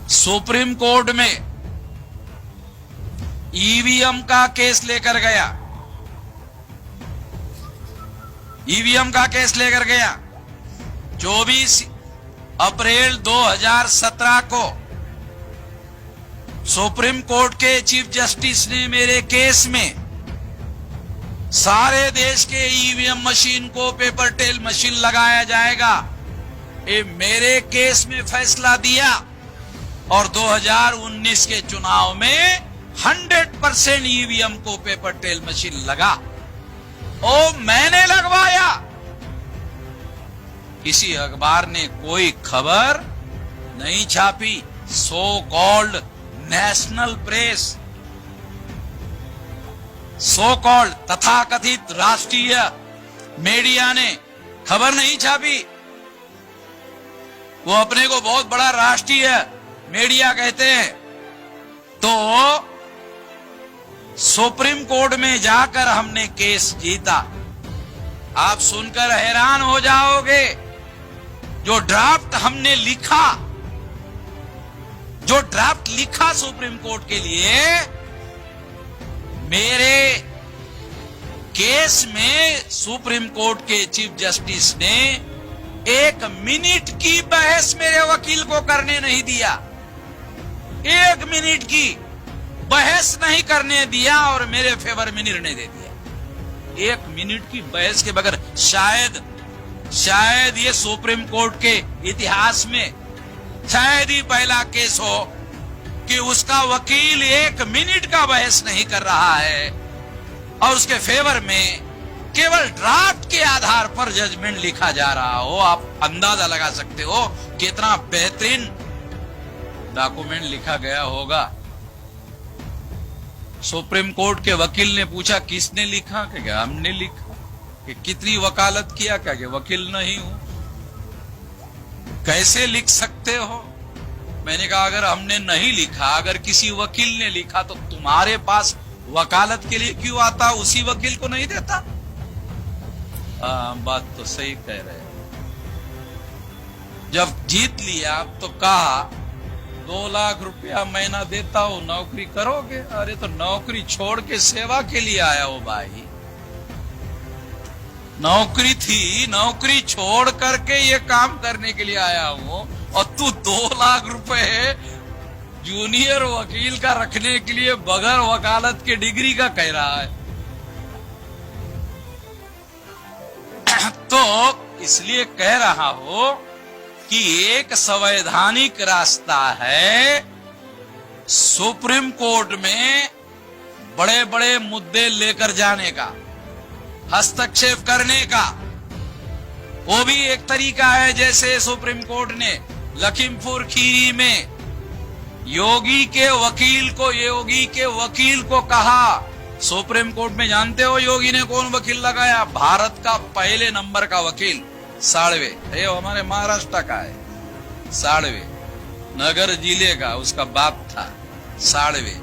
Supreme court में EVM का case लेकर गया, ईवीएम का केस लेकर गया। 24 अप्रैल 2017 को सुप्रीम कोर्ट के चीफ जस्टिस ने मेरे केस में सारे देश के ईवीएम मशीन को पेपर टेल मशीन लगाया जाएगा, ये मेरे केस में फैसला दिया। और 2019 के चुनाव में 100% ईवीएम को पेपर टेल मशीन लगा। ओ मैंने लगवाया, किसी अखबार ने कोई खबर नहीं छापी। So called national press, so called तथाकथित राष्ट्रीय मीडिया ने खबर नहीं छापी। वो अपने को बहुत बड़ा राष्ट्रीय मीडिया कहते हैं। तो सुप्रीम कोर्ट में जाकर हमने केस जीता। आप सुनकर हैरान हो जाओगे, जो ड्राफ्ट हमने लिखा, जो ड्राफ्ट लिखा सुप्रीम कोर्ट के लिए, मेरे केस में सुप्रीम कोर्ट के चीफ जस्टिस ने 1 मिनट की बहस मेरे वकील को करने नहीं दिया। 1 मिनट की बहस नहीं करने दिया और मेरे फेवर में निर्णय दे दिया। 1 मिनट की बहस के बगैर। शायद ये सुप्रीम कोर्ट के इतिहास में शायद ही पहला केस हो कि उसका वकील 1 मिनट का बहस नहीं कर रहा है और उसके फेवर में केवल ड्राफ्ट के आधार पर जजमेंट लिखा जा रहा हो। आप अंदाजा लगा सकते हो कितना बेहतरीन डॉक्यूमेंट लिखा गया होगा। सुप्रीम कोर्ट के वकील ने पूछा किसने लिखा? क्या हमने लिखा। कि कितनी वकालत किया? क्या कि वकील नहीं हूं। कैसे लिख सकते हो? मैंने कहा अगर हमने नहीं लिखा, अगर किसी वकील ने लिखा तो तुम्हारे पास वकालत के लिए क्यों आता? उसी वकील को नहीं देता? बात तो सही कह रहे हैं। जब जीत लिया तो कहा 2 लाख रुपया महीना देता हूं, नौकरी करोगे? अरे तो नौकरी छोड़ के सेवा के लिए आया हो भाई। नौकरी थी, नौकरी छोड़ करके ये काम करने के लिए आया हूं और तू 2 लाख रुपए जूनियर वकील का रखने के लिए बगैर वकालत के डिग्री का कह रहा है। तो इसलिए कह रहा हूं कि एक संवैधानिक रास्ता है सुप्रीम कोर्ट में बड़े बड़े मुद्दे लेकर जाने का, हस्तक्षेप करने का। वो भी एक तरीका है। जैसे सुप्रीम कोर्ट ने लखीमपुर खीरी में योगी के वकील को कहा, सुप्रीम कोर्ट में जानते हो योगी ने कौन वकील लगाया? भारत का पहले नंबर का वकील साड़वे, ये हमारे महाराष्ट्र का है। साड़वे नगर जिले का उसका बाप था साड़वे।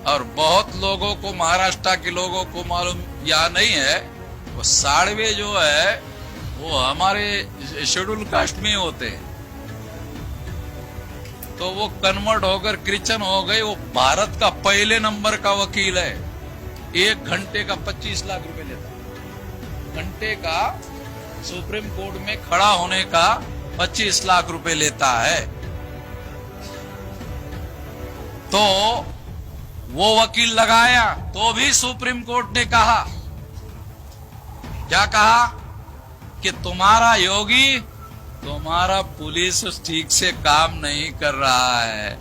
और बहुत लोगों को, महाराष्ट्र के लोगों को मालूम या नहीं है, वो साड़वे जो है वो हमारे शेड्यूल कास्ट में होते हैं। तो वो कन्वर्ट होकर क्रिश्चियन हो गए। वो भारत का पहले नंबर का वकील है। 1 घंटे का 25 लाख रुपए लेता। घंटे का सुप्रीम कोर्ट में खड़ा होने का 25 लाख रुपए लेता है। तो वो वकील लगाया तो भी सुप्रीम कोर्ट ने कहा, क्या कहा? कि तुम्हारा योगी, तुम्हारा पुलिस ठीक से काम नहीं कर रहा है।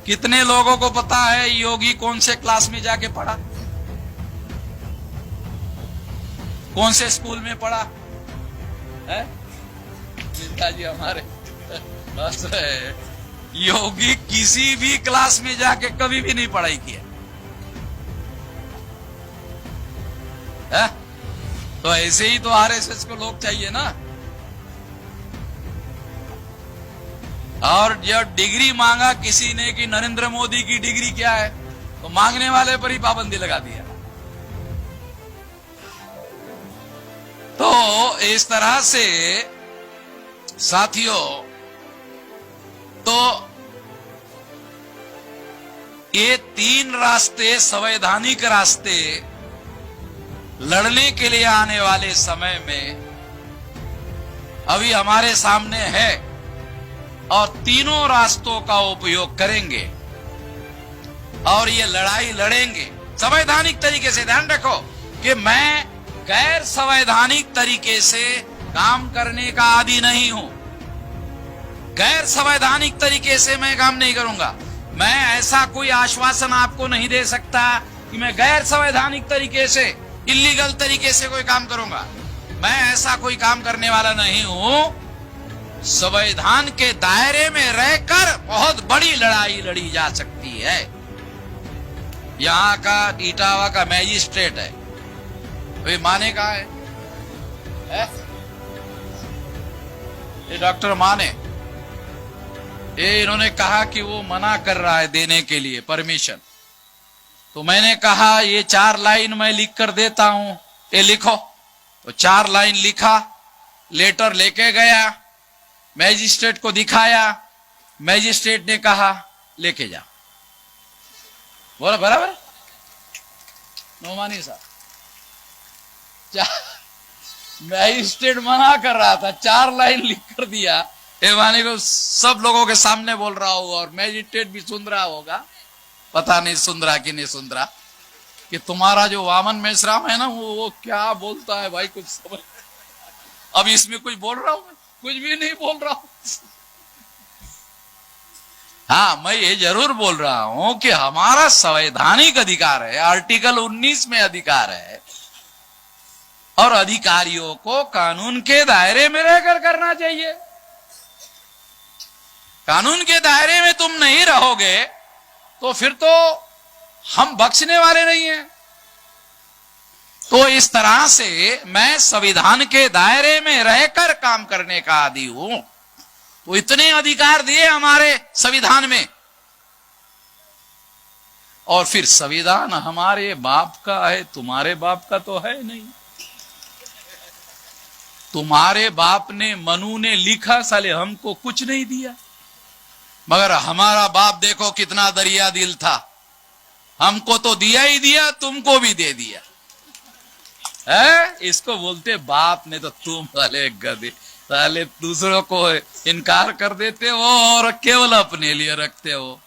कितने लोगों को पता है योगी कौन से क्लास में जाके पढ़ा, कौन से स्कूल में पढ़ा है? पिताजी हमारे बस योगी किसी भी क्लास में जाके कभी भी नहीं पढ़ाई किया है? तो ऐसे ही तो आरएसएस को लोग चाहिए ना। और जब डिग्री मांगा किसी ने कि नरेंद्र मोदी की डिग्री क्या है, तो मांगने वाले पर ही पाबंदी लगा दिया। तो इस तरह से साथियों तो ये 3 रास्ते, संवैधानिक रास्ते लड़ने के लिए आने वाले समय में अभी हमारे सामने है और तीनों रास्तों का उपयोग करेंगे और ये लड़ाई लड़ेंगे संवैधानिक तरीके से। ध्यान रखो कि मैं गैर संवैधानिक तरीके से काम करने का आदी नहीं हूं। गैर संवैधानिक तरीके से मैं काम नहीं करूंगा। मैं ऐसा कोई आश्वासन आपको नहीं दे सकता कि मैं गैर संवैधानिक तरीके से, इलीगल तरीके से कोई काम करूंगा। मैं ऐसा कोई काम करने वाला नहीं हूं। संविधान के दायरे में रहकर बहुत बड़ी लड़ाई लड़ी जा सकती है। यहां का इटावा का मैजिस्ट्रेट है, वे माने कहा है? ये डॉक्टर माने, ये इन्होंने कहा कि वो मना कर रहा है देने के लिए परमिशन। तो मैंने कहा ये 4 लाइन मैं लिख कर देता हूं, ये लिखो। तो 4 लाइन लिखा, लेटर लेके गया, मैजिस्ट्रेट को दिखाया। मैजिस्ट्रेट ने कहा लेके जा। बोला बराबर नोमानी साहब, मैजिस्ट्रेट मना कर रहा था, 4 लाइन लिख कर दिया। ये मानी को सब लोगों के सामने बोल रहा होगा और मैजिस्ट्रेट भी सुन रहा होगा, पता नहीं सुन रहा कि नहीं सुन रहा, कि तुम्हारा जो वामन मेश्राम है ना वो क्या बोलता है भाई, कुछ समझ। अब इसमें कुछ बोल रहा हूं, कुछ भी नहीं बोल रहा हूं। हाँ, मैं ये जरूर बोल रहा हूं कि हमारा संवैधानिक अधिकार है, आर्टिकल 19 में अधिकार है और अधिकारियों को कानून के दायरे में रहकर करना चाहिए। कानून के दायरे में तुम नहीं रहोगे तो फिर तो हम बख्शने वाले नहीं हैं। तो इस तरह से मैं संविधान के दायरे में रहकर काम करने का आदी हूं। तो इतने अधिकार दिए हमारे संविधान में, और फिर संविधान हमारे बाप का है, तुम्हारे बाप का तो है नहीं। तुम्हारे बाप ने, मनु ने लिखा, साले हमको कुछ नहीं दिया, मगर हमारा बाप देखो कितना दरिया दिल था, हमको तो दिया ही दिया, तुमको भी दे दिया है। इसको बोलते बाप ने तो तुम साले गधे, साले दूसरों को इनकार कर देते हो और केवल अपने लिए रखते हो।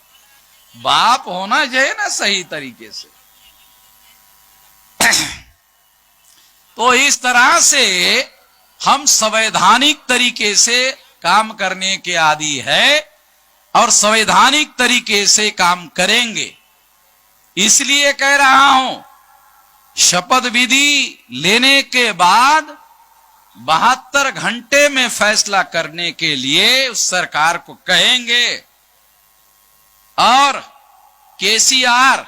बाप होना चाहिए ना सही तरीके से। तो इस तरह से हम संवैधानिक तरीके से काम करने के आदी है और संवैधानिक तरीके से काम करेंगे। इसलिए कह रहा हूं, शपथ विधि लेने के बाद 72 घंटे में फैसला करने के लिए उस सरकार को कहेंगे। और केसीआर,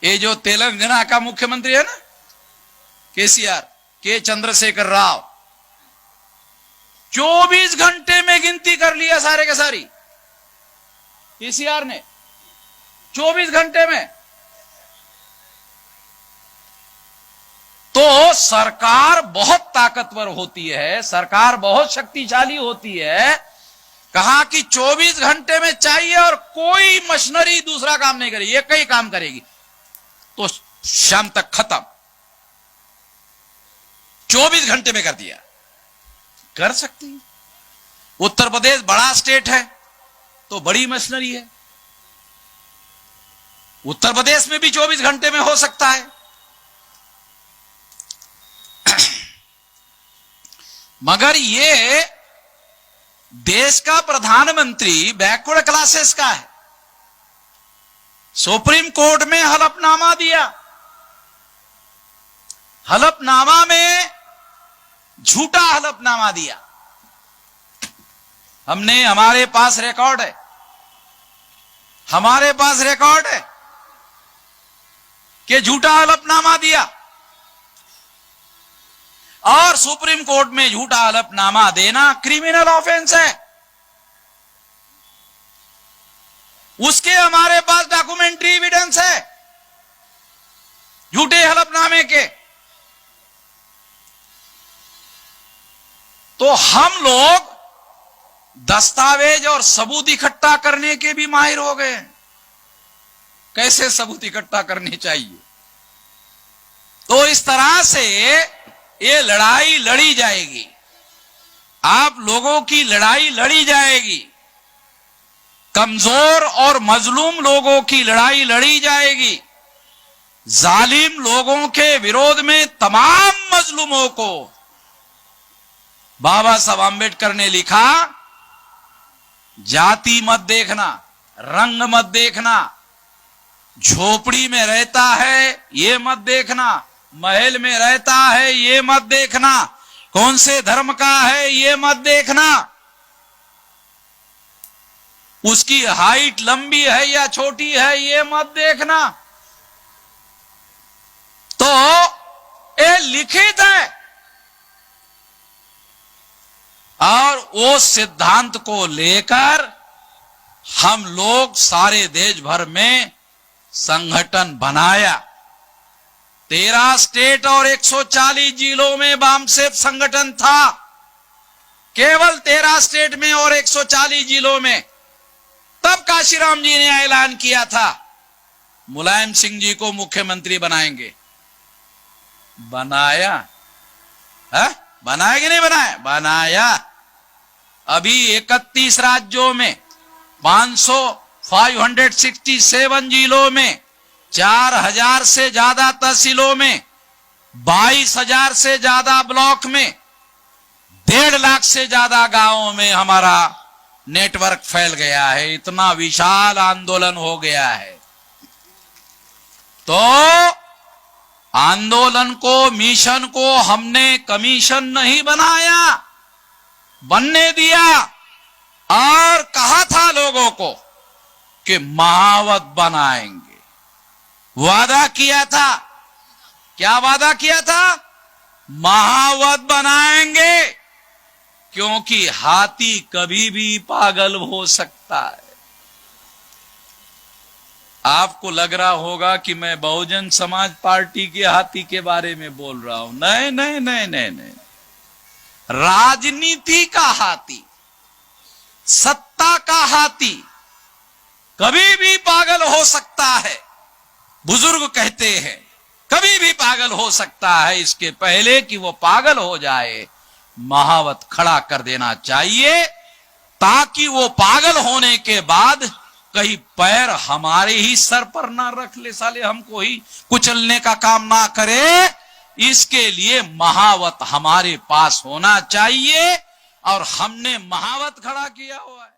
ये जो तेलंगाना का मुख्यमंत्री है ना, केसीआर, के चंद्रशेखर राव, 24 घंटे में गिनती कर लिया सारे के सारी। केसीआर ने 24 घंटे में। तो सरकार बहुत ताकतवर होती है, सरकार बहुत शक्तिशाली होती है। कहा कि 24 घंटे में चाहिए और कोई मशीनरी दूसरा काम नहीं करेगी, एक ही काम करेगी, तो शाम तक खत्म। 24 घंटे में कर दिया। कर सकती है। उत्तर प्रदेश बड़ा स्टेट है तो बड़ी मशीनरी है, उत्तर प्रदेश में भी 24 घंटे में हो सकता है। मगर ये देश का प्रधानमंत्री बैकवर्ड क्लासेस का है। सुप्रीम कोर्ट में हलफनामा दिया, हलफनामा में झूठा हलफनामा दिया। हमने, हमारे पास रिकॉर्ड है, हमारे पास रिकॉर्ड है कि झूठा हलफनामा दिया। और सुप्रीम कोर्ट में झूठा हलफनामा देना क्रिमिनल ऑफेंस है। उसके हमारे पास डॉक्यूमेंट्री एविडेंस है झूठे हलफनामे के। तो हम लोग दस्तावेज और सबूत इकट्ठा करने के भी माहिर हो गए। कैसे सबूत इकट्ठा करने चाहिए। तो इस तरह से ये लड़ाई लड़ी जाएगी, आप लोगों की लड़ाई लड़ी जाएगी, कमजोर और मजलूम लोगों की लड़ाई लड़ी जाएगी। जालिम लोगों के विरोध में तमाम मजलूमों को बाबा साहब आंबेडकर ने लिखा, जाति मत देखना, रंग मत देखना, झोपड़ी में रहता है ये मत देखना, महल में रहता है ये मत देखना, कौन से धर्म का है ये मत देखना, उसकी हाइट लंबी है या छोटी है ये मत देखना। तो ये लिखित है और वो सिद्धांत को लेकर हम लोग सारे देश भर में संगठन बनाया। 13 स्टेट और 140 जिलों में वामसेफ संगठन था, केवल 13 स्टेट में और 140 जिलों में। तब काशीराम जी ने ऐलान किया था मुलायम सिंह जी को मुख्यमंत्री बनाएंगे। बनाया है? बनाया कि नहीं बनाया? बनाया। अभी 31 राज्यों में 567 जिलों में 4000 से ज्यादा तहसीलों में 22,000 से ज्यादा ब्लॉक में 1.5 लाख से ज्यादा गांवों में हमारा नेटवर्क फैल गया है। इतना विशाल आंदोलन हो गया है। तो आंदोलन को, मिशन को हमने कमीशन नहीं बनाया, बनने दिया और कहा था लोगों को कि महावत बनाएंगे। वादा किया था। क्या वादा किया था? महावत बनाएंगे, क्योंकि हाथी कभी भी पागल हो सकता है। आपको लग रहा होगा कि मैं बहुजन समाज पार्टी के हाथी के बारे में बोल रहा हूं। नहीं नहीं नहीं नहीं नहीं, राजनीति का हाथी, सत्ता का हाथी कभी भी पागल हो सकता है। बुजुर्ग कहते हैं कभी भी पागल हो सकता है। इसके पहले कि वो पागल हो जाए, महावत खड़ा कर देना चाहिए, ताकि वो पागल होने के बाद कहीं पैर हमारे ही सर पर ना रख ले, साले हमको ही कुचलने का काम ना करे। इसके लिए महावत हमारे पास होना चाहिए और हमने महावत खड़ा किया हुआ है।